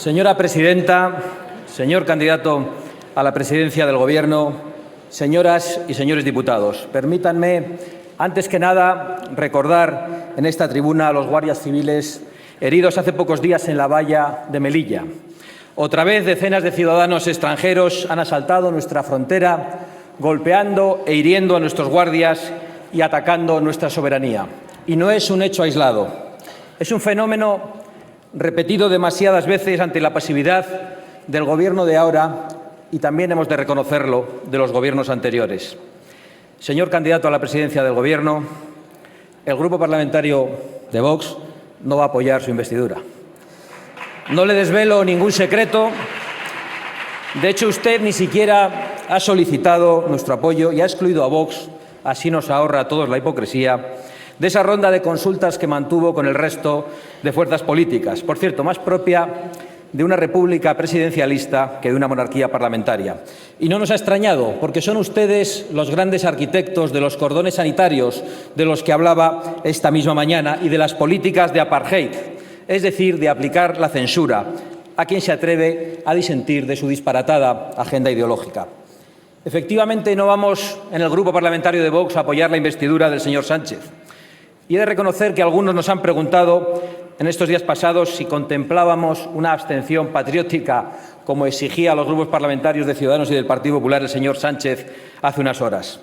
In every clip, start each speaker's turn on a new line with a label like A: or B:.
A: Señora presidenta, señor candidato a la presidencia del Gobierno, señoras y señores diputados, permítanme, antes que nada, recordar en esta tribuna a los guardias civiles heridos hace pocos días en la valla de Melilla. Otra vez, decenas de ciudadanos extranjeros han asaltado nuestra frontera, golpeando e hiriendo a nuestros guardias y atacando nuestra soberanía. Y no es un hecho aislado, es un fenómeno repetido demasiadas veces ante la pasividad del Gobierno de ahora y también hemos de reconocerlo de los gobiernos anteriores. Señor candidato a la presidencia del Gobierno, el Grupo Parlamentario de Vox no va a apoyar su investidura. No le desvelo ningún secreto. De hecho, usted ni siquiera ha solicitado nuestro apoyo y ha excluido a Vox, así nos ahorra a todos la hipocresía, de esa ronda de consultas que mantuvo con el resto de fuerzas políticas, por cierto, más propia de una república presidencialista que de una monarquía parlamentaria. Y no nos ha extrañado, porque son ustedes los grandes arquitectos de los cordones sanitarios de los que hablaba esta misma mañana y de las políticas de apartheid, es decir, de aplicar la censura a quien se atreve a disentir de su disparatada agenda ideológica. Efectivamente, no vamos en el Grupo Parlamentario de Vox a apoyar la investidura del señor Sánchez. Y he de reconocer que algunos nos han preguntado en estos días pasados si contemplábamos una abstención patriótica, como exigía a los grupos parlamentarios de Ciudadanos y del Partido Popular el señor Sánchez hace unas horas.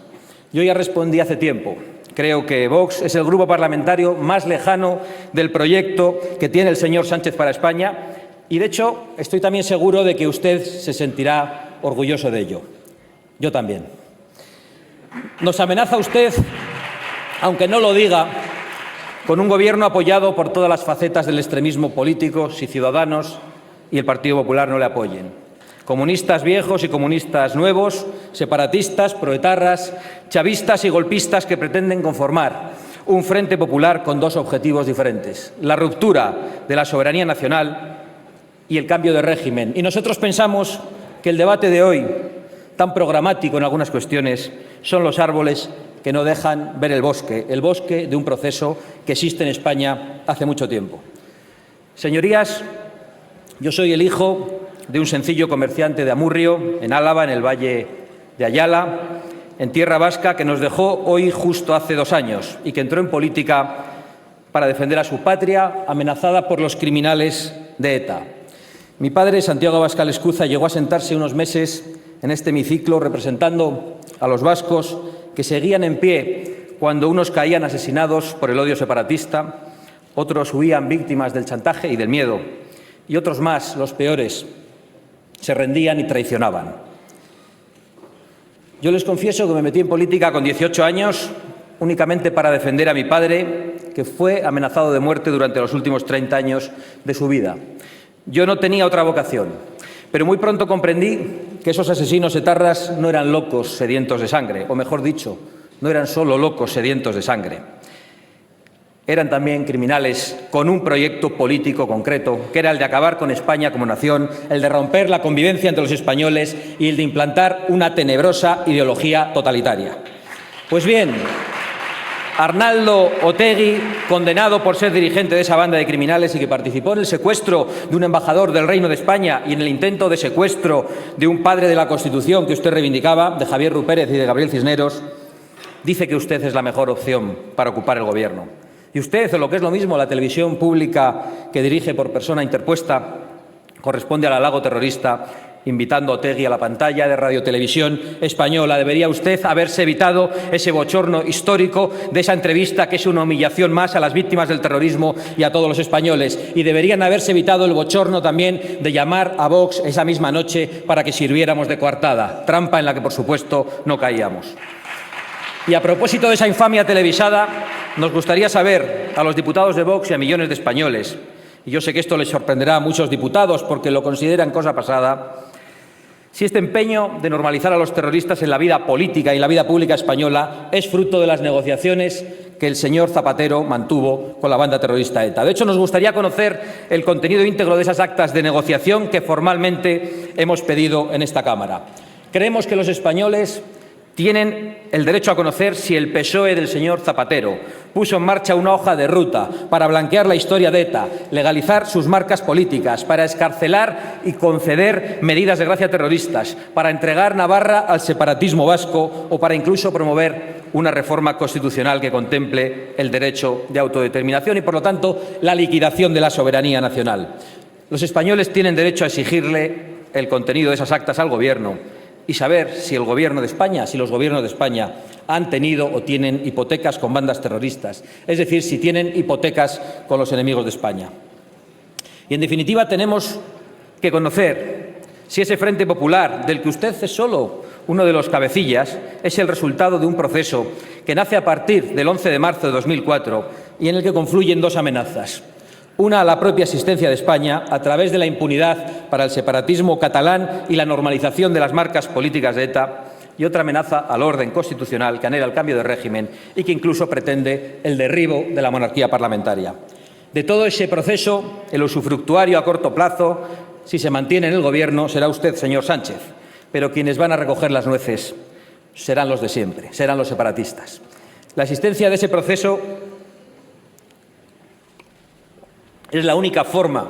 A: Yo ya respondí hace tiempo. Creo que Vox es el grupo parlamentario más lejano del proyecto que tiene el señor Sánchez para España y, de hecho, estoy también seguro de que usted se sentirá orgulloso de ello. Yo también. Nos amenaza usted, aunque no lo diga, con un Gobierno apoyado por todas las facetas del extremismo político si Ciudadanos y el Partido Popular no le apoyen. Comunistas viejos y comunistas nuevos, separatistas, proetarras, chavistas y golpistas que pretenden conformar un frente popular con dos objetivos diferentes: la ruptura de la soberanía nacional y el cambio de régimen. Y nosotros pensamos que el debate de hoy, tan programático en algunas cuestiones, son los árboles que no dejan ver el bosque de un proceso que existe en España hace mucho tiempo. Señorías, yo soy el hijo de un sencillo comerciante de Amurrio, en Álava, en el Valle de Ayala, en tierra vasca, que nos dejó hoy justo hace 2 años y que entró en política para defender a su patria, amenazada por los criminales de ETA. Mi padre, Santiago Abascal Escuza, llegó a sentarse unos meses en este hemiciclo representando a los vascos que seguían en pie cuando unos caían asesinados por el odio separatista, otros huían víctimas del chantaje y del miedo, y otros más, los peores, se rendían y traicionaban. Yo les confieso que me metí en política con 18 años únicamente para defender a mi padre, que fue amenazado de muerte durante los últimos 30 años de su vida. Yo no tenía otra vocación, pero muy pronto comprendí que esos asesinos etarras no eran locos sedientos de sangre, o mejor dicho, no eran solo locos sedientos de sangre. Eran también criminales con un proyecto político concreto, que era el de acabar con España como nación, el de romper la convivencia entre los españoles y el de implantar una tenebrosa ideología totalitaria. Pues bien, Arnaldo Otegi, condenado por ser dirigente de esa banda de criminales y que participó en el secuestro de un embajador del Reino de España y en el intento de secuestro de un padre de la Constitución que usted reivindicaba, de Javier Rupérez y de Gabriel Cisneros, dice que usted es la mejor opción para ocupar el Gobierno. Y usted, o lo que es lo mismo, la televisión pública que dirige por persona interpuesta, corresponde al halago terrorista, invitando a Otegi a la pantalla de Radio Televisión Española. Debería usted haberse evitado ese bochorno histórico de esa entrevista, que es una humillación más a las víctimas del terrorismo y a todos los españoles. Y deberían haberse evitado el bochorno también de llamar a Vox esa misma noche para que sirviéramos de coartada, trampa en la que, por supuesto, no caíamos. Y a propósito de esa infamia televisada, nos gustaría saber a los diputados de Vox y a millones de españoles, y yo sé que esto les sorprenderá a muchos diputados porque lo consideran cosa pasada, si este empeño de normalizar a los terroristas en la vida política y la vida pública española es fruto de las negociaciones que el señor Zapatero mantuvo con la banda terrorista ETA. De hecho, nos gustaría conocer el contenido íntegro de esas actas de negociación que formalmente hemos pedido en esta Cámara. Creemos que los españoles Tienen el derecho a conocer si el PSOE del señor Zapatero puso en marcha una hoja de ruta para blanquear la historia de ETA, legalizar sus marcas políticas, para excarcelar y conceder medidas de gracia terroristas, para entregar Navarra al separatismo vasco o para incluso promover una reforma constitucional que contemple el derecho de autodeterminación y, por lo tanto, la liquidación de la soberanía nacional. Los españoles tienen derecho a exigirle el contenido de esas actas al Gobierno y saber si el Gobierno de España, si los Gobiernos de España han tenido o tienen hipotecas con bandas terroristas, es decir, si tienen hipotecas con los enemigos de España. Y, en definitiva, tenemos que conocer si ese Frente Popular, del que usted es solo uno de los cabecillas, es el resultado de un proceso que nace a partir del 11 de marzo de 2004 y en el que confluyen dos amenazas. Una a la propia existencia de España a través de la impunidad para el separatismo catalán y la normalización de las marcas políticas de ETA, y otra amenaza al orden constitucional que anhela el cambio de régimen y que incluso pretende el derribo de la monarquía parlamentaria. De todo ese proceso, el usufructuario a corto plazo, si se mantiene en el Gobierno, será usted, señor Sánchez, pero quienes van a recoger las nueces serán los de siempre, serán los separatistas. La existencia de ese proceso es la única forma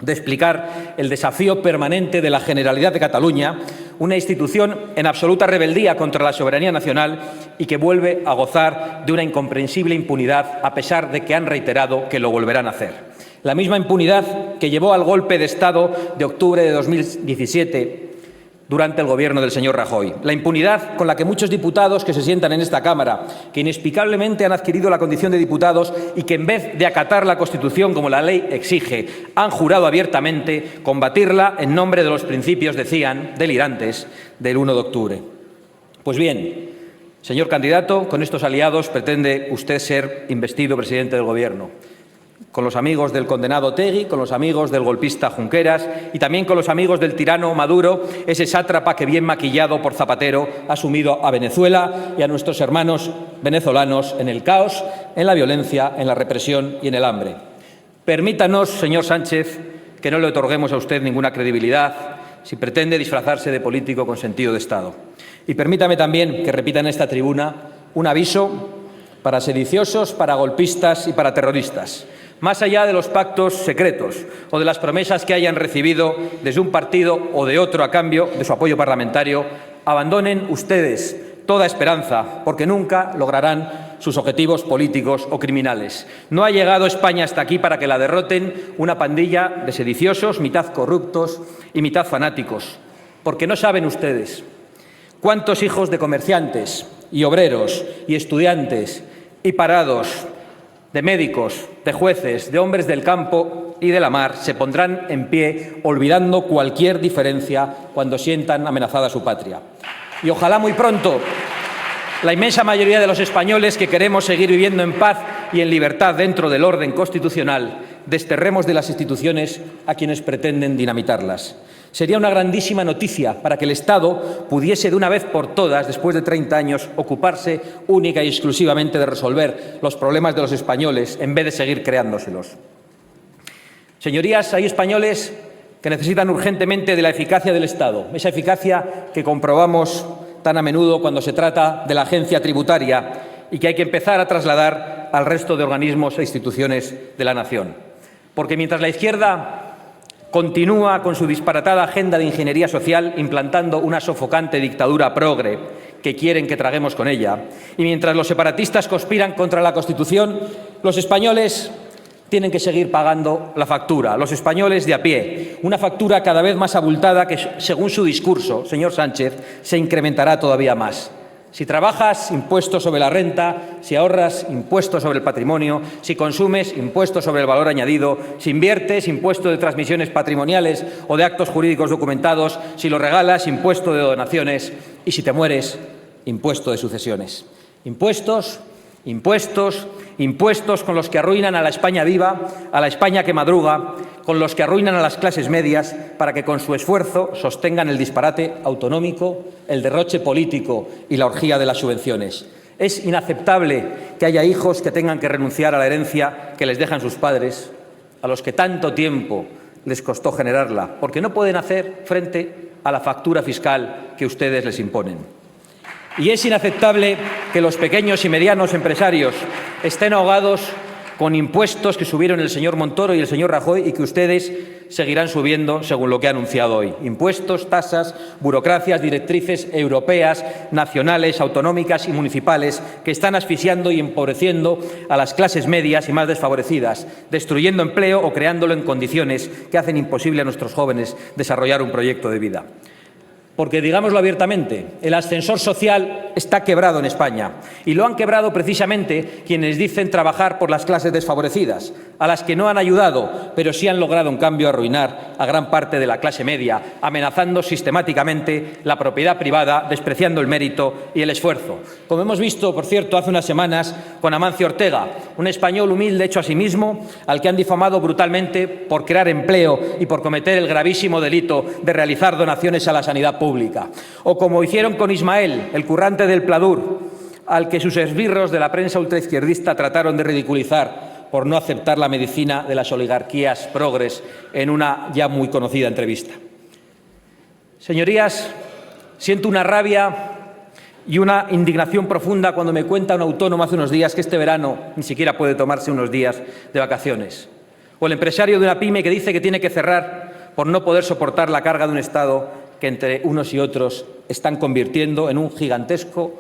A: de explicar el desafío permanente de la Generalidad de Cataluña, una institución en absoluta rebeldía contra la soberanía nacional y que vuelve a gozar de una incomprensible impunidad, a pesar de que han reiterado que lo volverán a hacer. La misma impunidad que llevó al golpe de Estado de octubre de 2017 durante el Gobierno del señor Rajoy. La impunidad con la que muchos diputados que se sientan en esta Cámara, que inexplicablemente han adquirido la condición de diputados y que en vez de acatar la Constitución como la ley exige, han jurado abiertamente combatirla en nombre de los principios, decían, delirantes del 1 de octubre. Pues bien, señor candidato, con estos aliados pretende usted ser investido presidente del Gobierno, con los amigos del condenado Otegi, con los amigos del golpista Junqueras y también con los amigos del tirano Maduro, ese sátrapa que, bien maquillado por Zapatero, ha sumido a Venezuela y a nuestros hermanos venezolanos en el caos, en la violencia, en la represión y en el hambre. Permítanos, señor Sánchez, que no le otorguemos a usted ninguna credibilidad si pretende disfrazarse de político con sentido de Estado. Y permítame también que repita en esta tribuna un aviso para sediciosos, para golpistas y para terroristas. Más allá de los pactos secretos o de las promesas que hayan recibido desde un partido o de otro a cambio de su apoyo parlamentario, abandonen ustedes toda esperanza, porque nunca lograrán sus objetivos políticos o criminales. No ha llegado España hasta aquí para que la derroten una pandilla de sediciosos, mitad corruptos y mitad fanáticos, porque no saben ustedes cuántos hijos de comerciantes y obreros y estudiantes y parados, de médicos, de jueces, de hombres del campo y de la mar se pondrán en pie olvidando cualquier diferencia cuando sientan amenazada su patria. Y ojalá muy pronto la inmensa mayoría de los españoles que queremos seguir viviendo en paz y en libertad dentro del orden constitucional desterremos de las instituciones a quienes pretenden dinamitarlas. Sería una grandísima noticia para que el Estado pudiese de una vez por todas, después de 30 años, ocuparse única y exclusivamente de resolver los problemas de los españoles en vez de seguir creándoselos. Señorías, hay españoles que necesitan urgentemente de la eficacia del Estado, esa eficacia que comprobamos tan a menudo cuando se trata de la agencia tributaria y que hay que empezar a trasladar al resto de organismos e instituciones de la nación. Porque mientras la izquierda continúa con su disparatada agenda de ingeniería social implantando una sofocante dictadura progre que quieren que traguemos con ella, y mientras los separatistas conspiran contra la Constitución, los españoles tienen que seguir pagando la factura, los españoles de a pie, una factura cada vez más abultada que, según su discurso, señor Sánchez, se incrementará todavía más. Si trabajas, impuesto sobre la renta; si ahorras, impuesto sobre el patrimonio; si consumes, impuesto sobre el valor añadido; si inviertes, impuesto de transmisiones patrimoniales o de actos jurídicos documentados; si lo regalas, impuesto de donaciones; y si te mueres, impuesto de sucesiones. Impuestos, impuestos, impuestos con los que arruinan a la España viva, a la España que madruga, con los que arruinan a las clases medias para que con su esfuerzo sostengan el disparate autonómico, el derroche político y la orgía de las subvenciones. Es inaceptable que haya hijos que tengan que renunciar a la herencia que les dejan sus padres, a los que tanto tiempo les costó generarla, porque no pueden hacer frente a la factura fiscal que ustedes les imponen. Y es inaceptable que los pequeños y medianos empresarios estén ahogados con impuestos que subieron el señor Montoro y el señor Rajoy y que ustedes seguirán subiendo según lo que ha anunciado hoy. Impuestos, tasas, burocracias, directrices europeas, nacionales, autonómicas y municipales que están asfixiando y empobreciendo a las clases medias y más desfavorecidas, destruyendo empleo o creándolo en condiciones que hacen imposible a nuestros jóvenes desarrollar un proyecto de vida. Porque, digámoslo abiertamente, el ascensor social está quebrado en España y lo han quebrado precisamente quienes dicen trabajar por las clases desfavorecidas, a las que no han ayudado, pero sí han logrado, en cambio, arruinar a gran parte de la clase media, amenazando sistemáticamente la propiedad privada, despreciando el mérito y el esfuerzo. Como hemos visto, por cierto, hace unas semanas con Amancio Ortega, un español humilde hecho a sí mismo, al que han difamado brutalmente por crear empleo y por cometer el gravísimo delito de realizar donaciones a la sanidad pública. O como hicieron con Ismael, el currante del Pladur, al que sus esbirros de la prensa ultraizquierdista trataron de ridiculizar por no aceptar la medicina de las oligarquías progres en una ya muy conocida entrevista. Señorías, siento una rabia y una indignación profunda cuando me cuenta un autónomo hace unos días que este verano ni siquiera puede tomarse unos días de vacaciones. O el empresario de una pyme que dice que tiene que cerrar por no poder soportar la carga de un Estado que entre unos y otros están convirtiendo en un gigantesco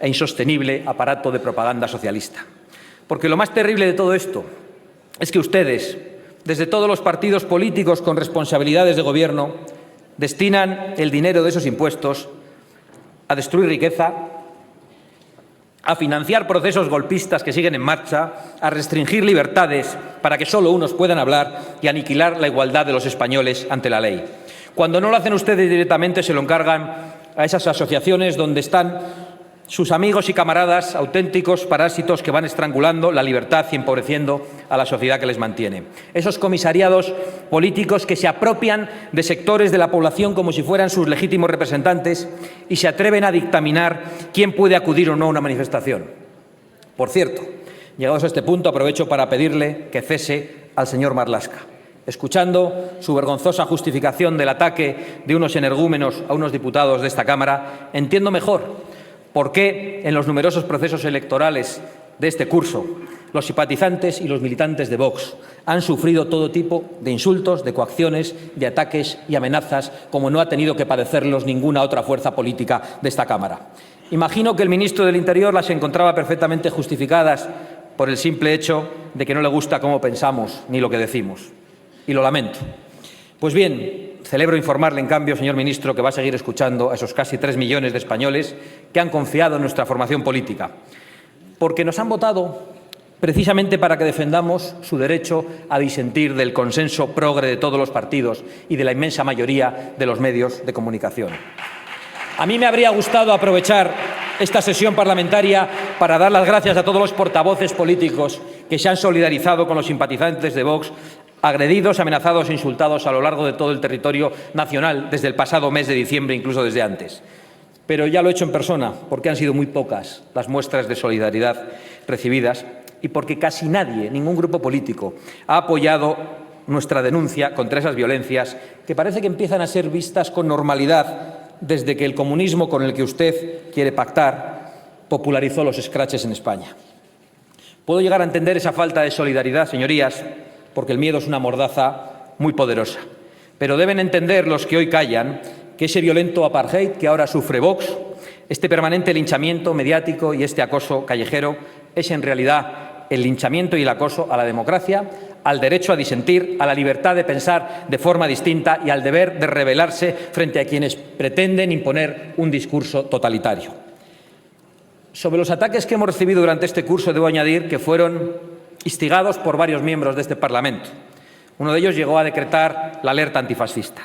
A: e insostenible aparato de propaganda socialista. Porque lo más terrible de todo esto es que ustedes, desde todos los partidos políticos con responsabilidades de gobierno, destinan el dinero de esos impuestos a destruir riqueza, a financiar procesos golpistas que siguen en marcha, a restringir libertades para que solo unos puedan hablar y a aniquilar la igualdad de los españoles ante la ley. Cuando no lo hacen ustedes directamente, se lo encargan a esas asociaciones donde están sus amigos y camaradas, auténticos parásitos que van estrangulando la libertad y empobreciendo a la sociedad que les mantiene. Esos comisariados políticos que se apropian de sectores de la población como si fueran sus legítimos representantes y se atreven a dictaminar quién puede acudir o no a una manifestación. Por cierto, llegados a este punto, aprovecho para pedirle que cese al señor Marlaska. Escuchando su vergonzosa justificación del ataque de unos energúmenos a unos diputados de esta Cámara, entiendo mejor por qué en los numerosos procesos electorales de este curso los simpatizantes y los militantes de Vox han sufrido todo tipo de insultos, de coacciones, de ataques y amenazas, como no ha tenido que padecerlos ninguna otra fuerza política de esta Cámara. Imagino que el ministro del Interior las encontraba perfectamente justificadas por el simple hecho de que no le gusta cómo pensamos ni lo que decimos. Y lo lamento. Pues bien, celebro informarle, en cambio, señor ministro, que va a seguir escuchando a esos casi 3 millones de españoles que han confiado en nuestra formación política, porque nos han votado precisamente para que defendamos su derecho a disentir del consenso progre de todos los partidos y de la inmensa mayoría de los medios de comunicación. A mí me habría gustado aprovechar esta sesión parlamentaria para dar las gracias a todos los portavoces políticos que se han solidarizado con los simpatizantes de Vox, agredidos, amenazados e insultados a lo largo de todo el territorio nacional desde el pasado mes de diciembre, incluso desde antes. Pero ya lo he hecho en persona, porque han sido muy pocas las muestras de solidaridad recibidas y porque casi nadie, ningún grupo político, ha apoyado nuestra denuncia contra esas violencias que parece que empiezan a ser vistas con normalidad desde que el comunismo con el que usted quiere pactar popularizó los escraches en España. Puedo llegar a entender esa falta de solidaridad, señorías, porque el miedo es una mordaza muy poderosa. Pero deben entender los que hoy callan que ese violento apartheid que ahora sufre Vox, este permanente linchamiento mediático y este acoso callejero es en realidad el linchamiento y el acoso a la democracia, al derecho a disentir, a la libertad de pensar de forma distinta y al deber de rebelarse frente a quienes pretenden imponer un discurso totalitario. Sobre los ataques que hemos recibido durante este curso, debo añadir que fueron instigados por varios miembros de este Parlamento. Uno de ellos llegó a decretar la alerta antifascista,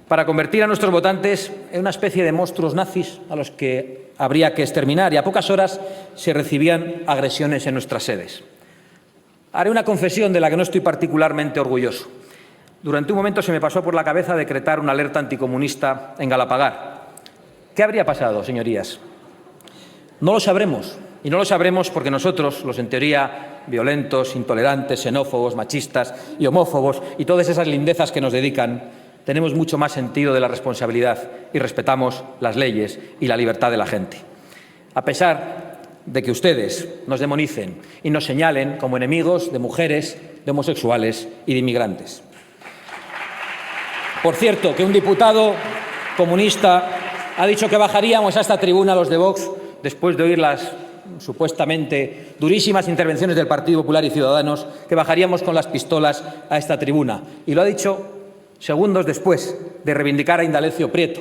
A: para convertir a nuestros votantes en una especie de monstruos nazis a los que habría que exterminar, y a pocas horas se recibían agresiones en nuestras sedes. Haré una confesión de la que no estoy particularmente orgulloso. Durante un momento se me pasó por la cabeza decretar una alerta anticomunista en Galapagar. ¿Qué habría pasado, señorías? No lo sabremos. Y no lo sabremos porque nosotros, los en teoría violentos, intolerantes, xenófobos, machistas y homófobos y todas esas lindezas que nos dedican, tenemos mucho más sentido de la responsabilidad y respetamos las leyes y la libertad de la gente. A pesar de que ustedes nos demonicen y nos señalen como enemigos de mujeres, de homosexuales y de inmigrantes. Por cierto, que un diputado comunista ha dicho que bajaríamos a esta tribuna los de Vox después de oír las supuestamente durísimas intervenciones del Partido Popular y Ciudadanos, que bajaríamos con las pistolas a esta tribuna. Y lo ha dicho segundos después de reivindicar a Indalecio Prieto,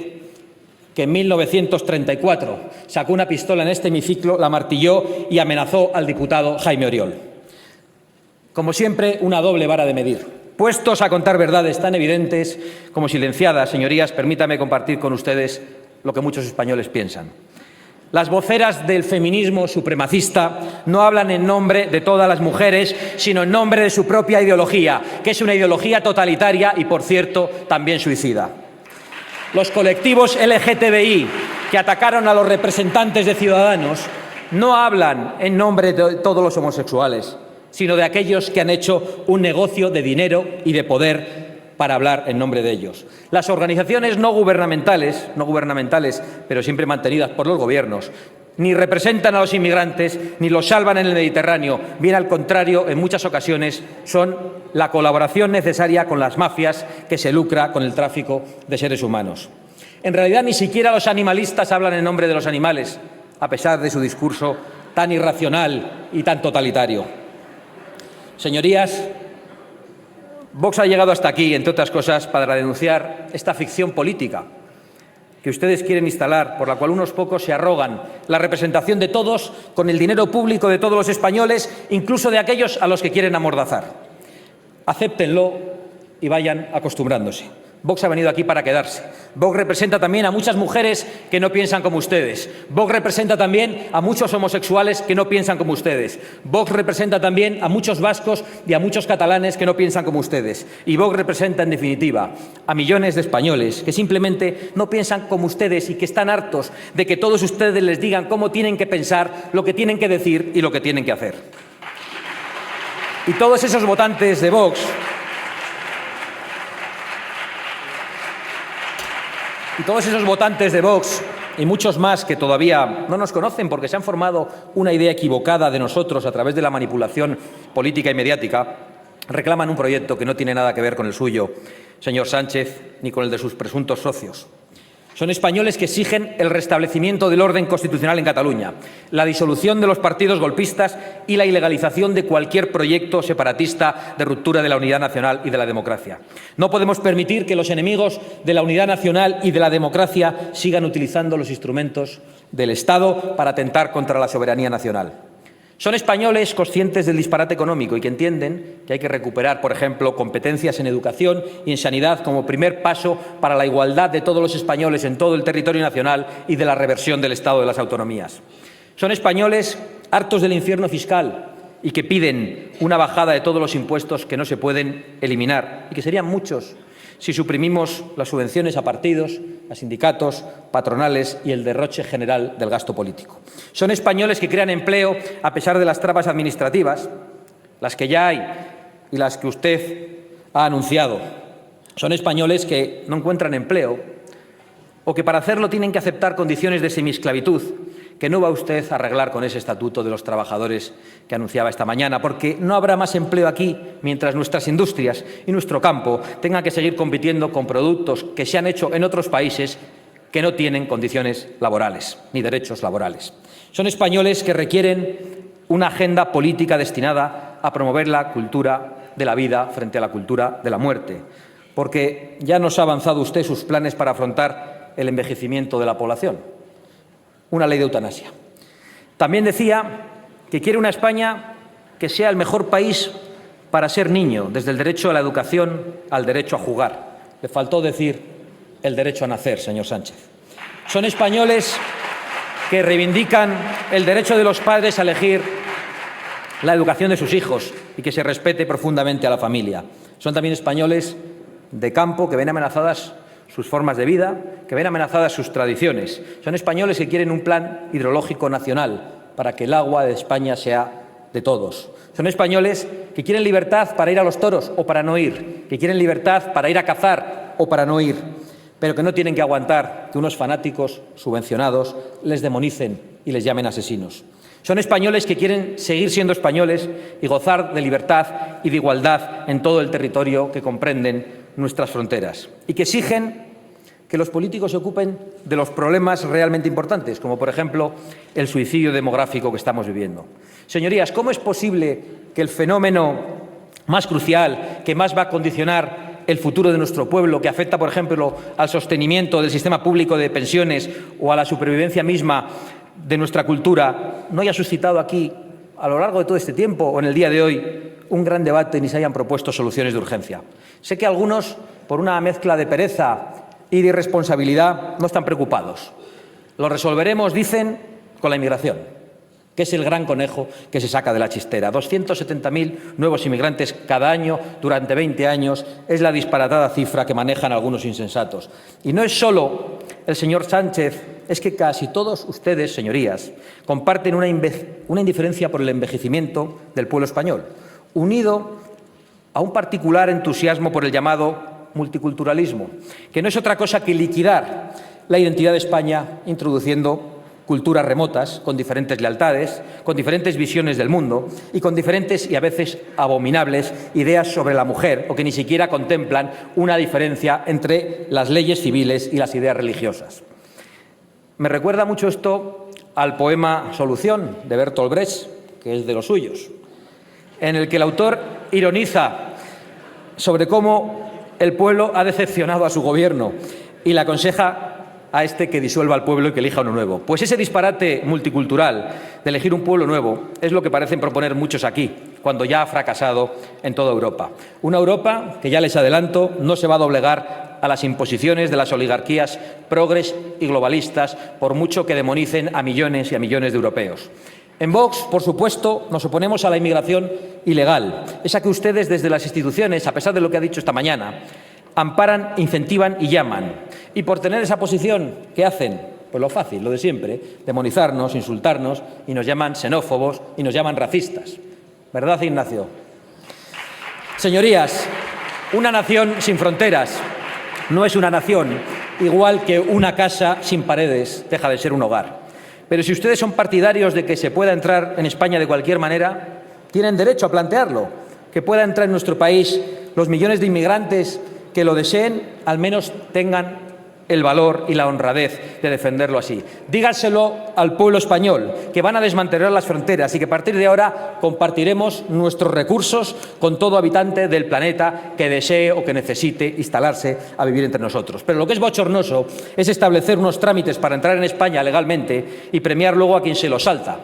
A: que en 1934 sacó una pistola en este hemiciclo, la martilló y amenazó al diputado Jaime Oriol. Como siempre, una doble vara de medir. Puestos a contar verdades tan evidentes como silenciadas, señorías, permítame compartir con ustedes lo que muchos españoles piensan. Las voceras del feminismo supremacista no hablan en nombre de todas las mujeres, sino en nombre de su propia ideología, que es una ideología totalitaria y, por cierto, también suicida. Los colectivos LGTBI que atacaron a los representantes de Ciudadanos no hablan en nombre de todos los homosexuales, sino de aquellos que han hecho un negocio de dinero y de poder para hablar en nombre de ellos. Las organizaciones no gubernamentales, pero siempre mantenidas por los gobiernos, ni representan a los inmigrantes ni los salvan en el Mediterráneo. Bien al contrario, en muchas ocasiones son la colaboración necesaria con las mafias que se lucran con el tráfico de seres humanos. En realidad, ni siquiera los animalistas hablan en nombre de los animales, a pesar de su discurso tan irracional y tan totalitario. Señorías, Vox ha llegado hasta aquí, entre otras cosas, para denunciar esta ficción política que ustedes quieren instalar, por la cual unos pocos se arrogan la representación de todos con el dinero público de todos los españoles, incluso de aquellos a los que quieren amordazar. Acéptenlo y vayan acostumbrándose. Vox ha venido aquí para quedarse. Vox representa también a muchas mujeres que no piensan como ustedes. Vox representa también a muchos homosexuales que no piensan como ustedes. Vox representa también a muchos vascos y a muchos catalanes que no piensan como ustedes. Y Vox representa, en definitiva, a millones de españoles que simplemente no piensan como ustedes y que están hartos de que todos ustedes les digan cómo tienen que pensar, lo que tienen que decir y lo que tienen que hacer. Y todos esos votantes de Vox y muchos más que todavía no nos conocen porque se han formado una idea equivocada de nosotros a través de la manipulación política y mediática, reclaman un proyecto que no tiene nada que ver con el suyo, señor Sánchez, ni con el de sus presuntos socios. Son españoles que exigen el restablecimiento del orden constitucional en Cataluña, la disolución de los partidos golpistas y la ilegalización de cualquier proyecto separatista de ruptura de la unidad nacional y de la democracia. No podemos permitir que los enemigos de la unidad nacional y de la democracia sigan utilizando los instrumentos del Estado para atentar contra la soberanía nacional. Son españoles conscientes del disparate económico y que entienden que hay que recuperar, por ejemplo, competencias en educación y en sanidad como primer paso para la igualdad de todos los españoles en todo el territorio nacional y de la reversión del Estado de las autonomías. Son españoles hartos del infierno fiscal y que piden una bajada de todos los impuestos que no se pueden eliminar y que serían muchos si suprimimos las subvenciones a partidos, a sindicatos, patronales y el derroche general del gasto político. Son españoles que crean empleo a pesar de las trabas administrativas, las que ya hay y las que usted ha anunciado. Son españoles que no encuentran empleo o que para hacerlo tienen que aceptar condiciones de semiesclavitud que no va usted a arreglar con ese estatuto de los trabajadores que anunciaba esta mañana, porque no habrá más empleo aquí mientras nuestras industrias y nuestro campo tengan que seguir compitiendo con productos que se han hecho en otros países que no tienen condiciones laborales ni derechos laborales. Son españoles que requieren una agenda política destinada a promover la cultura de la vida frente a la cultura de la muerte, porque ya nos ha avanzado usted sus planes para afrontar el envejecimiento de la población. Una ley de eutanasia. También decía que quiere una España que sea el mejor país para ser niño, desde el derecho a la educación al derecho a jugar. Le faltó decir el derecho a nacer, señor Sánchez. Son españoles que reivindican el derecho de los padres a elegir la educación de sus hijos y que se respete profundamente a la familia. Son también españoles de campo que ven amenazadas sus formas de vida, que ven amenazadas sus tradiciones. Son españoles que quieren un plan hidrológico nacional para que el agua de España sea de todos. Son españoles que quieren libertad para ir a los toros o para no ir, que quieren libertad para ir a cazar o para no ir, pero que no tienen que aguantar que unos fanáticos subvencionados les demonicen y les llamen asesinos. Son españoles que quieren seguir siendo españoles y gozar de libertad y de igualdad en todo el territorio que comprenden nuestras fronteras, y que exigen que los políticos se ocupen de los problemas realmente importantes, como por ejemplo el suicidio demográfico que estamos viviendo. Señorías, ¿cómo es posible que el fenómeno más crucial, que más va a condicionar el futuro de nuestro pueblo, que afecta, por ejemplo, al sostenimiento del sistema público de pensiones o a la supervivencia misma de nuestra cultura, no haya suscitado aquí, a lo largo de todo este tiempo o en el día de hoy, un gran debate ni se hayan propuesto soluciones de urgencia? Sé que algunos, por una mezcla de pereza y de irresponsabilidad, no están preocupados. Lo resolveremos, dicen, con la inmigración, que es el gran conejo que se saca de la chistera. 270.000 nuevos inmigrantes cada año durante 20 años es la disparatada cifra que manejan algunos insensatos. Y no es solo el señor Sánchez, es que casi todos ustedes, señorías, comparten una indiferencia por el envejecimiento del pueblo español, unido a un particular entusiasmo por el llamado multiculturalismo, que no es otra cosa que liquidar la identidad de España introduciendo culturas remotas, con diferentes lealtades, con diferentes visiones del mundo y con diferentes y a veces abominables ideas sobre la mujer, o que ni siquiera contemplan una diferencia entre las leyes civiles y las ideas religiosas. Me recuerda mucho esto al poema Solución de Bertolt Brecht, que es de los suyos, en el que el autor ironiza sobre cómo el pueblo ha decepcionado a su gobierno y le aconseja a este que disuelva al pueblo y que elija uno nuevo. Pues ese disparate multicultural de elegir un pueblo nuevo es lo que parecen proponer muchos aquí, cuando ya ha fracasado en toda Europa. Una Europa que, ya les adelanto, no se va a doblegar a las imposiciones de las oligarquías progres y globalistas, por mucho que demonicen a millones y a millones de europeos. En Vox, por supuesto, nos oponemos a la inmigración ilegal, esa que ustedes desde las instituciones, a pesar de lo que ha dicho esta mañana, amparan, incentivan y llaman. Y por tener esa posición, ¿qué hacen? Pues lo fácil, lo de siempre, demonizarnos, insultarnos, y nos llaman xenófobos y nos llaman racistas. ¿Verdad, Ignacio? Señorías, una nación sin fronteras no es una nación, igual que una casa sin paredes deja de ser un hogar. Pero si ustedes son partidarios de que se pueda entrar en España de cualquier manera, tienen derecho a plantearlo. Que pueda entrar en nuestro país los millones de inmigrantes que lo deseen, al menos tengan el valor y la honradez de defenderlo así. Díganselo al pueblo español, que van a desmantelar las fronteras y que a partir de ahora compartiremos nuestros recursos con todo habitante del planeta que desee o que necesite instalarse a vivir entre nosotros. Pero lo que es bochornoso es establecer unos trámites para entrar en España legalmente y premiar luego a quien se los salta,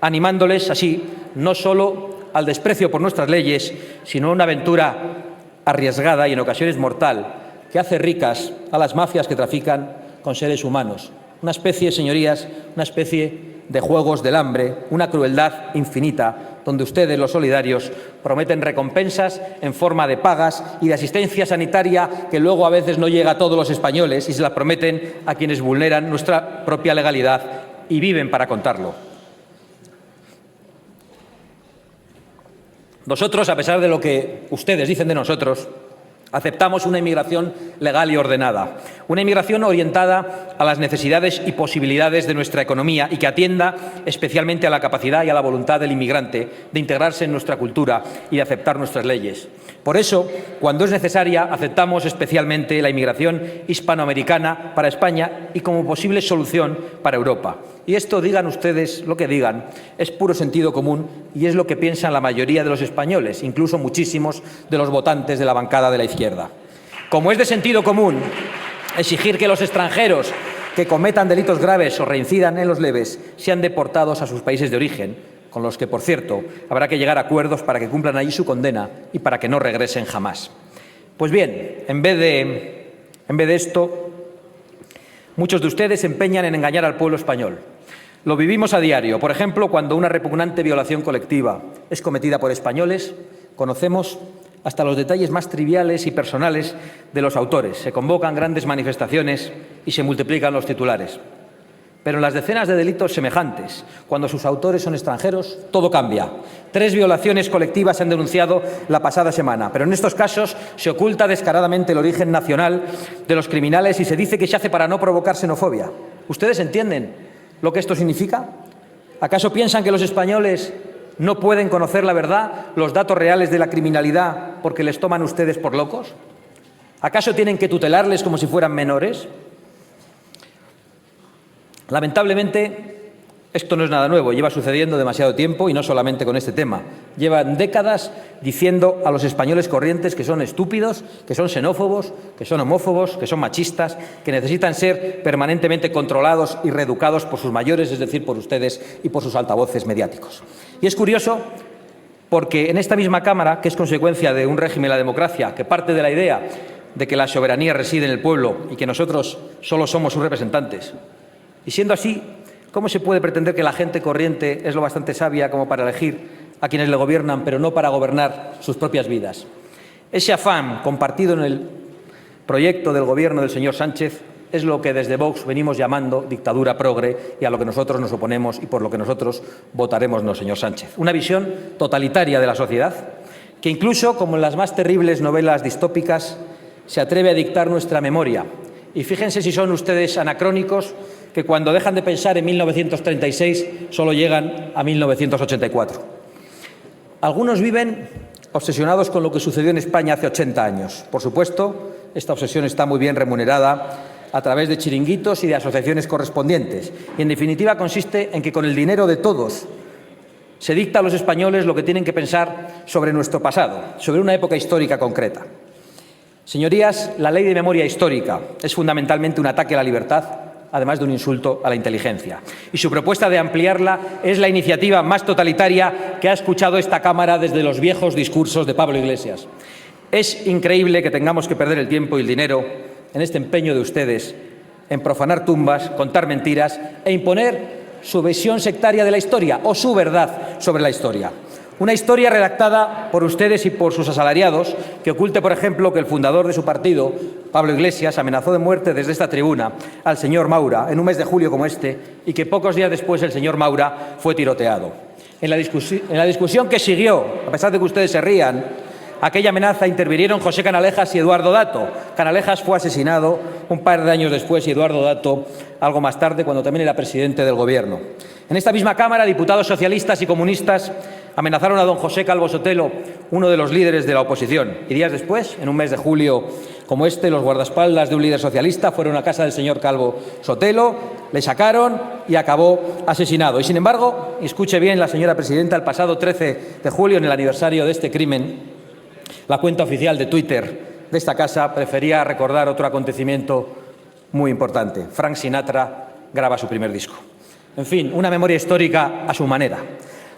A: animándoles así no solo al desprecio por nuestras leyes, sino a una aventura arriesgada y en ocasiones mortal, que hace ricas a las mafias que trafican con seres humanos. Una especie, señorías, una especie de juegos del hambre, una crueldad infinita, donde ustedes, los solidarios, prometen recompensas en forma de pagas y de asistencia sanitaria que luego a veces no llega a todos los españoles y se las prometen a quienes vulneran nuestra propia legalidad y viven para contarlo. Nosotros, a pesar de lo que ustedes dicen de nosotros, aceptamos una inmigración legal y ordenada, una inmigración orientada a las necesidades y posibilidades de nuestra economía y que atienda especialmente a la capacidad y a la voluntad del inmigrante de integrarse en nuestra cultura y de aceptar nuestras leyes. Por eso, cuando es necesaria, aceptamos especialmente la inmigración hispanoamericana para España y como posible solución para Europa. Y esto, digan ustedes lo que digan, es puro sentido común y es lo que piensan la mayoría de los españoles, incluso muchísimos de los votantes de la bancada de la izquierda. Como es de sentido común exigir que los extranjeros que cometan delitos graves o reincidan en los leves sean deportados a sus países de origen, con los que, por cierto, habrá que llegar a acuerdos para que cumplan allí su condena y para que no regresen jamás. Pues bien, en vez de esto, muchos de ustedes se empeñan en engañar al pueblo español. Lo vivimos a diario. Por ejemplo, cuando una repugnante violación colectiva es cometida por españoles, conocemos hasta los detalles más triviales y personales de los autores. Se convocan grandes manifestaciones y se multiplican los titulares. Pero en las decenas de delitos semejantes, cuando sus autores son extranjeros, todo cambia. 3 violaciones colectivas se han denunciado la pasada semana, pero en estos casos se oculta descaradamente el origen nacional de los criminales y se dice que se hace para no provocar xenofobia. ¿Ustedes entienden lo que esto significa? ¿Acaso piensan que los españoles no pueden conocer la verdad, los datos reales de la criminalidad, porque les toman ustedes por locos? ¿Acaso tienen que tutelarles como si fueran menores? Lamentablemente, esto no es nada nuevo, lleva sucediendo demasiado tiempo y no solamente con este tema. Llevan décadas diciendo a los españoles corrientes que son estúpidos, que son xenófobos, que son homófobos, que son machistas, que necesitan ser permanentemente controlados y reeducados por sus mayores, es decir, por ustedes y por sus altavoces mediáticos. Y es curioso porque en esta misma Cámara, que es consecuencia de un régimen de la democracia, que parte de la idea de que la soberanía reside en el pueblo y que nosotros solo somos sus representantes, y siendo así, ¿cómo se puede pretender que la gente corriente es lo bastante sabia como para elegir a quienes le gobiernan, pero no para gobernar sus propias vidas? Ese afán compartido en el proyecto del Gobierno del señor Sánchez es lo que desde Vox venimos llamando dictadura progre y a lo que nosotros nos oponemos y por lo que nosotros votaremos no, señor Sánchez. Una visión totalitaria de la sociedad que incluso, como en las más terribles novelas distópicas, se atreve a dictar nuestra memoria. Y fíjense si son ustedes anacrónicos, que cuando dejan de pensar en 1936 solo llegan a 1984. Algunos viven obsesionados con lo que sucedió en España hace 80 años. Por supuesto, esta obsesión está muy bien remunerada a través de chiringuitos y de asociaciones correspondientes. Y, en definitiva, consiste en que con el dinero de todos se dicta a los españoles lo que tienen que pensar sobre nuestro pasado, sobre una época histórica concreta. Señorías, la Ley de Memoria Histórica es fundamentalmente un ataque a la libertad, además de un insulto a la inteligencia. Y su propuesta de ampliarla es la iniciativa más totalitaria que ha escuchado esta Cámara desde los viejos discursos de Pablo Iglesias. Es increíble que tengamos que perder el tiempo y el dinero en este empeño de ustedes en profanar tumbas, contar mentiras e imponer su visión sectaria de la historia o su verdad sobre la historia. Una historia redactada por ustedes y por sus asalariados que oculte, por ejemplo, que el fundador de su partido, Pablo Iglesias, amenazó de muerte desde esta tribuna al señor Maura en un mes de julio como este y que pocos días después el señor Maura fue tiroteado. En la discusión que siguió, a pesar de que ustedes se rían, aquella amenaza intervinieron José Canalejas y Eduardo Dato. Canalejas fue asesinado un par de años después y Eduardo Dato algo más tarde, cuando también era presidente del Gobierno. En esta misma Cámara, diputados socialistas y comunistas amenazaron a don José Calvo Sotelo, uno de los líderes de la oposición. Y días después, en un mes de julio como este, los guardaespaldas de un líder socialista fueron a casa del señor Calvo Sotelo, le sacaron y acabó asesinado. Y sin embargo, escuche bien la señora presidenta, el pasado 13 de julio, en el aniversario de este crimen, la cuenta oficial de Twitter de esta casa prefería recordar otro acontecimiento muy importante. Frank Sinatra graba su primer disco. En fin, una memoria histórica a su manera,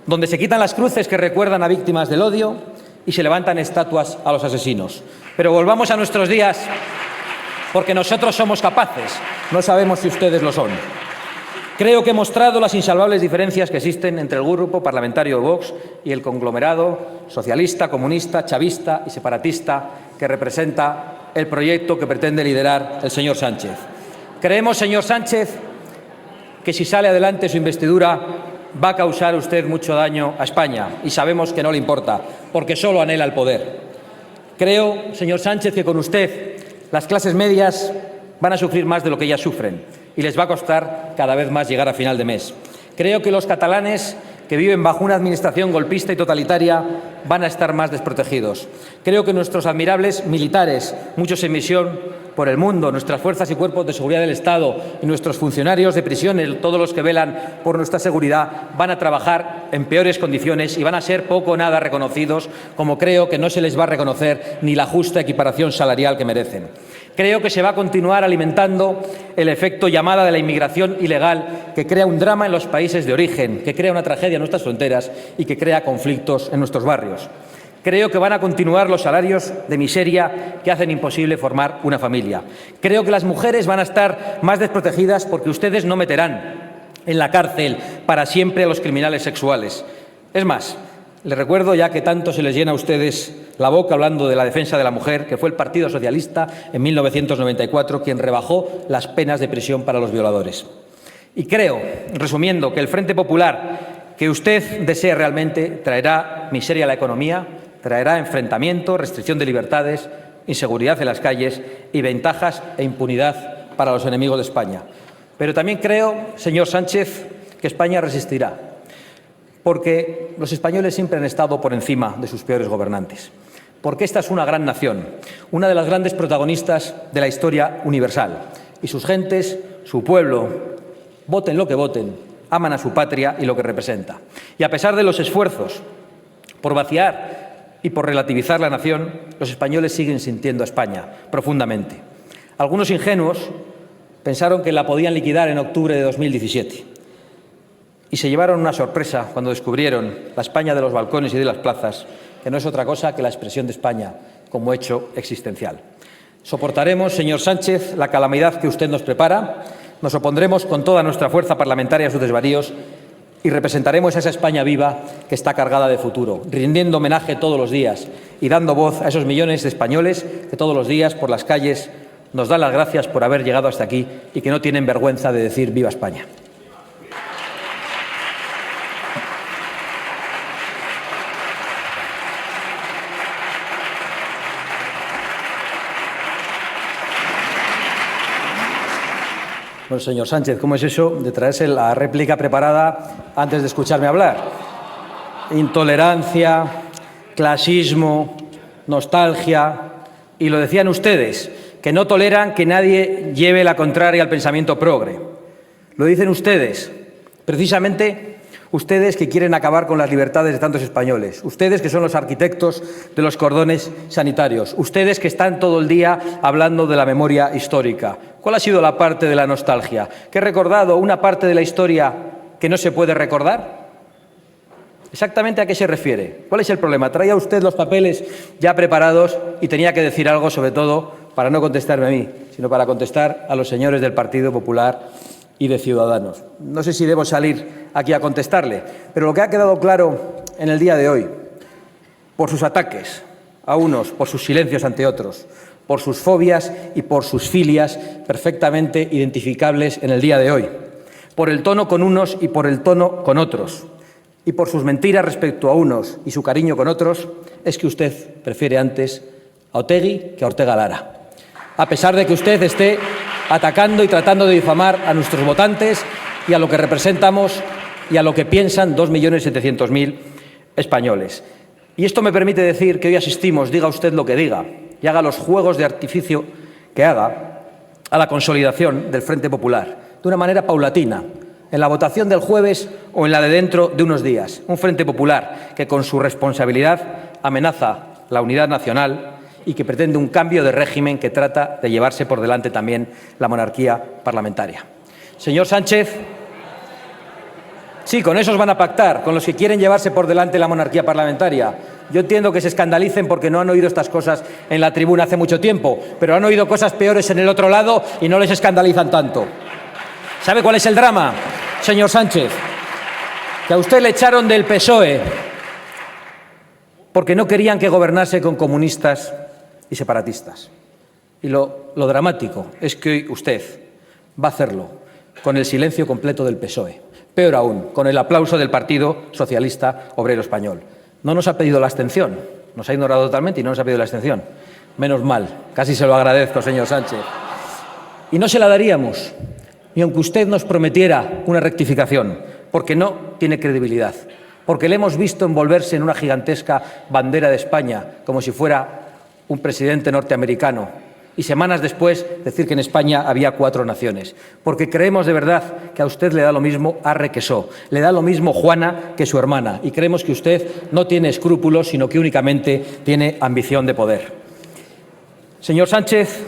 A: donde se quitan las cruces que recuerdan a víctimas del odio y se levantan estatuas a los asesinos. Pero volvamos a nuestros días, porque nosotros somos capaces, no sabemos si ustedes lo son. Creo que he mostrado las insalvables diferencias que existen entre el grupo parlamentario de Vox y el conglomerado socialista, comunista, chavista y separatista que representa el proyecto que pretende liderar el señor Sánchez. Creemos, señor Sánchez, que si sale adelante su investidura va a causar usted mucho daño a España y sabemos que no le importa, porque solo anhela el poder. Creo, señor Sánchez, que con usted las clases medias van a sufrir más de lo que ya sufren y les va a costar cada vez más llegar a final de mes. Creo que los catalanes que viven bajo una administración golpista y totalitaria van a estar más desprotegidos. Creo que nuestros admirables militares, muchos en misión por el mundo, nuestras fuerzas y cuerpos de seguridad del Estado y nuestros funcionarios de prisiones, todos los que velan por nuestra seguridad, van a trabajar en peores condiciones y van a ser poco o nada reconocidos, como creo que no se les va a reconocer ni la justa equiparación salarial que merecen. Creo que se va a continuar alimentando el efecto llamada de la inmigración ilegal, que crea un drama en los países de origen, que crea una tragedia en nuestras fronteras y que crea conflictos en nuestros barrios. Creo que van a continuar los salarios de miseria que hacen imposible formar una familia. Creo que las mujeres van a estar más desprotegidas porque ustedes no meterán en la cárcel para siempre a los criminales sexuales. Es más, les recuerdo, ya que tanto se les llena a ustedes la boca hablando de la defensa de la mujer, que fue el Partido Socialista en 1994 quien rebajó las penas de prisión para los violadores. Y creo, resumiendo, que el Frente Popular que usted desee realmente traerá miseria a la economía, traerá enfrentamiento, restricción de libertades, inseguridad en las calles y ventajas e impunidad para los enemigos de España. Pero también creo, señor Sánchez, que España resistirá, porque los españoles siempre han estado por encima de sus peores gobernantes, porque esta es una gran nación, una de las grandes protagonistas de la historia universal, y sus gentes, su pueblo, voten lo que voten, aman a su patria y lo que representa. Y a pesar de los esfuerzos por vaciar y por relativizar la nación, los españoles siguen sintiendo a España profundamente. Algunos ingenuos pensaron que la podían liquidar en octubre de 2017 y se llevaron una sorpresa cuando descubrieron la España de los balcones y de las plazas, que no es otra cosa que la expresión de España como hecho existencial. Soportaremos, señor Sánchez, la calamidad que usted nos prepara, nos opondremos con toda nuestra fuerza parlamentaria a sus desvaríos y representaremos a esa España viva que está cargada de futuro, rindiendo homenaje todos los días y dando voz a esos millones de españoles que todos los días por las calles nos dan las gracias por haber llegado hasta aquí y que no tienen vergüenza de decir ¡viva España! Bueno, señor Sánchez, ¿cómo es eso de traerse la réplica preparada antes de escucharme hablar? Intolerancia, clasismo, nostalgia, y lo decían ustedes, que no toleran que nadie lleve la contraria al pensamiento progre. Lo dicen ustedes, precisamente ustedes que quieren acabar con las libertades de tantos españoles, ustedes que son los arquitectos de los cordones sanitarios, ustedes que están todo el día hablando de la memoria histórica. ¿Cuál ha sido la parte de la nostalgia? ¿Que he recordado una parte de la historia que no se puede recordar? ¿Exactamente a qué se refiere? ¿Cuál es el problema? Traía usted los papeles ya preparados y tenía que decir algo, sobre todo, para no contestarme a mí, sino para contestar a los señores del Partido Popular y de Ciudadanos. No sé si debo salir aquí a contestarle, pero lo que ha quedado claro en el día de hoy, por sus ataques a unos, por sus silencios ante otros, por sus fobias y por sus filias perfectamente identificables en el día de hoy, por el tono con unos y por el tono con otros, y por sus mentiras respecto a unos y su cariño con otros, es que usted prefiere antes a Otegi que a Ortega Lara, a pesar de que usted esté atacando y tratando de difamar a nuestros votantes y a lo que representamos y a lo que piensan 2.700.000 españoles. Y esto me permite decir que hoy asistimos, diga usted lo que diga, y haga los juegos de artificio que haga, a la consolidación del Frente Popular, de una manera paulatina, en la votación del jueves o en la de dentro de unos días. Un Frente Popular que con su responsabilidad amenaza la unidad nacional y que pretende un cambio de régimen que trata de llevarse por delante también la monarquía parlamentaria. Señor Sánchez, sí, con esos van a pactar, con los que quieren llevarse por delante la monarquía parlamentaria. Yo entiendo que se escandalicen porque no han oído estas cosas en la tribuna hace mucho tiempo, pero han oído cosas peores en el otro lado y no les escandalizan tanto. ¿Sabe cuál es el drama, señor Sánchez? Que a usted le echaron del PSOE porque no querían que gobernase con comunistas y separatistas. Y lo dramático es que hoy usted va a hacerlo con el silencio completo del PSOE. Peor aún, con el aplauso del Partido Socialista Obrero Español. No nos ha pedido la abstención, nos ha ignorado totalmente y no nos ha pedido la abstención. Menos mal, casi se lo agradezco, señor Sánchez. Y no se la daríamos, ni aunque usted nos prometiera una rectificación, porque no tiene credibilidad, porque le hemos visto envolverse en una gigantesca bandera de España, como si fuera un presidente norteamericano, y semanas después decir que en España había 4 naciones, porque creemos de verdad que a usted le da lo mismo Arre que So, le da lo mismo Juana que su hermana, y creemos que usted no tiene escrúpulos, sino que únicamente tiene ambición de poder. Señor Sánchez,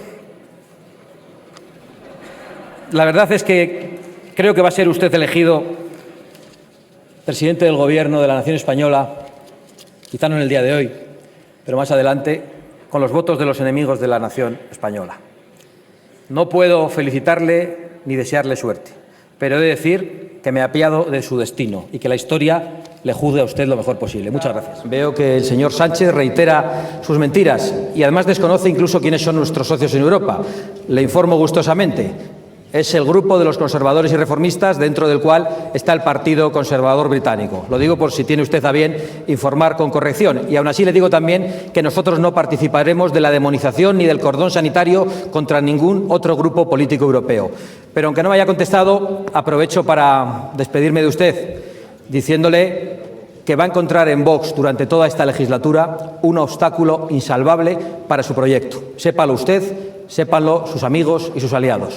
A: la verdad es que creo que va a ser usted elegido presidente del Gobierno de la nación española, quizá no en el día de hoy, pero más adelante, con los votos de los enemigos de la nación española. No puedo felicitarle ni desearle suerte, pero he de decir que me apiado de su destino y que la historia le juzgue a usted lo mejor posible. Muchas gracias. Veo que el señor Sánchez reitera sus mentiras y además desconoce incluso quiénes son nuestros socios en Europa. Le informo gustosamente. es el grupo de los conservadores y reformistas, dentro del cual está el Partido Conservador Británico. Lo digo por si tiene usted a bien informar con corrección. Y aún así le digo también que nosotros no participaremos de la demonización ni del cordón sanitario contra ningún otro grupo político europeo. Pero aunque no me haya contestado, aprovecho para despedirme de usted, diciéndole que va a encontrar en Vox durante toda esta legislatura un obstáculo insalvable para su proyecto. Sépalo usted, sépanlo sus amigos y sus aliados.